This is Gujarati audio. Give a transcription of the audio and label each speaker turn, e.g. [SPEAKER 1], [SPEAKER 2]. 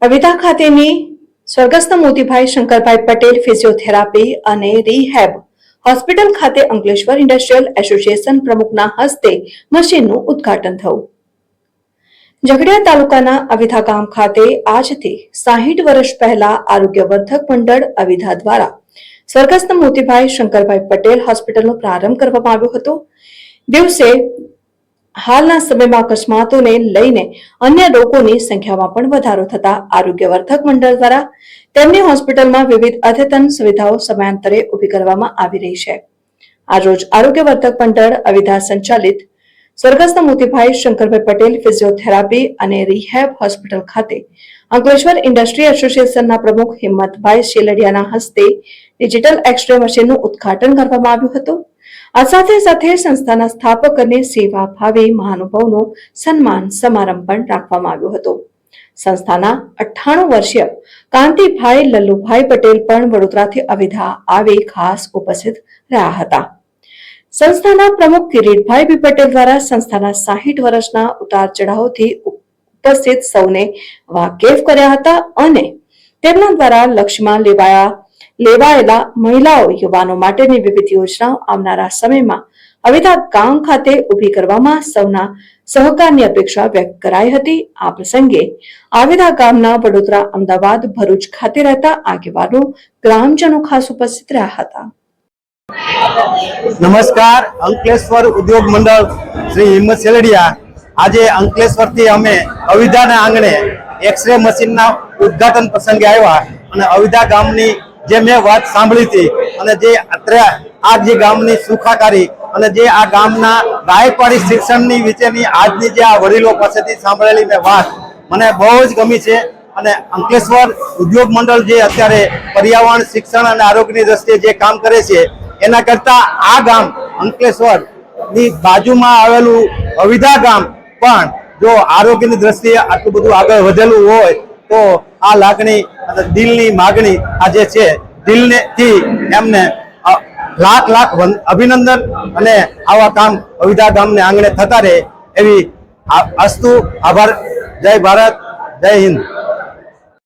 [SPEAKER 1] અવિતા ખાતેની સ્વર્ગસ્થ મોતીભાઈ શંકરભાઈ પટેલ ફિઝિયોથેરાપી અને રીહેબ હોસ્પિટલ ખાતે અંકલેશ્વર ઇન્ડસ્ટ્રીયલ એસોસિએશન પ્રમુખના હસ્તે મશીનનું ઉદ્ઘાટન થયું. ઝઘડિયા તાલુકાના અવિધા ગામ ખાતે આજથી 60 વર્ષ પહેલા આરોગ્યવર્ધક મંડળ અવિધા દ્વારા સ્વર્ગસ્થ મોતીભાઈ શંકરભાઈ પટેલ હોસ્પિટલનો પ્રારંભ કરવામાં આવ્યો હતો. દિવસે હાલના સમયમાં અકસ્માતોને લઈને અન્ય રોગોની સંખ્યામાં પણ વધારો થતા આરોગ્યવર્ધક મંડળ દ્વારા તેમની હોસ્પિટલમાં વિવિધ અદ્યતન સુવિધાઓ સમયાંતરે ઊભી કરવામાં આવી રહી છે. આજરોજ આરોગ્યવર્ધક મંડળ અવિધા સંચાલિત સ્વર્ગસ્થ મોતીભાઈ શંકરભાઈ પટેલ ફિઝિયોથેરાપી અને રીહેબ હોસ્પિટલ ખાતે અંકલેશ્વર ઇન્ડસ્ટ્રી એસોસિએશનના પ્રમુખ હિંમતભાઈ શેલડિયાના હસ્તે ડિજિટલ એક્સ-રે મશીનનું ઉદ્ઘાટન કરવામાં આવ્યું હતું. આ સાથે સાથે સંસ્થાના સ્થાપક અને સેવાભાવી મહાનુભાવોનો સન્માન સમારંભ પણ રાખવામાં આવ્યો હતો. સંસ્થાના 98 વર્ષીય કાંતિભાઈ લલ્લુભાઈ પટેલ પણ વડોદરાથી અવિધા આવી ખાસ ઉપસ્થિત રહ્યા હતા. સંસ્થાના પ્રમુખ કિરીટભાઈ બી પટેલ દ્વારા સંસ્થાના 60 વર્ષના ઉતાર ચઢાવથી ઉપસ્થિત સૌને વાકેફ કર્યા હતા અને તેમના દ્વારા લક્ષ્યમાં લેવાયેલા મહિલાઓ યુવાનો માટેની વિવિધ યોજનાઓ આવનારા સમયમાં અવિધા ગામ ખાતે ઊભી કરવામાં સૌના સહકારની અપેક્ષા વ્યક્ત કરાઈ હતી. આ પ્રસંગે અવિધા ગામના વડોદરા, અમદાવાદ, ભરૂચ ખાતે રહેતા આગેવાનો, ગ્રામજનો ખાસ ઉપસ્થિત રહ્યા હતા.
[SPEAKER 2] નમસ્કાર. અંકલેશ્વર ઉદ્યોગ મંડળ શ્રી હિંમત શેલડિયા આજે અંકલેશ્વરથી અમે અવિધાના આંગણે એક્સ-રે મશીનના ઉદ્ઘાટન પ્રસંગે આવ્યા અને અવિધા ગામની જે મેં વાત સાંભળી હતી અને જે આ જે ગામની સુખાકારી અને જે આ ગામના ગાયકવાડી શિક્ષણની વિશેની આજની જે આ વડીલો પાસેથી સાંભળેલી મેં વાત મને બહુ જ ગમી છે. અને અંકલેશ્વર ઉદ્યોગ મંડળ જે અત્યારે પર્યાવરણ, શિક્ષણ અને આરોગ્યની દ્રષ્ટિએ જે કામ કરે છે એના કરતા આ ગામ અંકલેશ્વરની બાજુમાં આવેલું અવિધા ગામ પણ જો આરોગ્યની દ્રષ્ટિએ આટલું બધું આગળ વધેલું હોય તો આ લાગણી અને દિલની માગણી આજે છે. દિલથી એમને લાખ લાખ અભિનંદન અને આવા કામ અવિધા ગામને આંગણે થતા રહે એવી અસ્તુ. આભાર. જય ભારત, જય હિન્દ.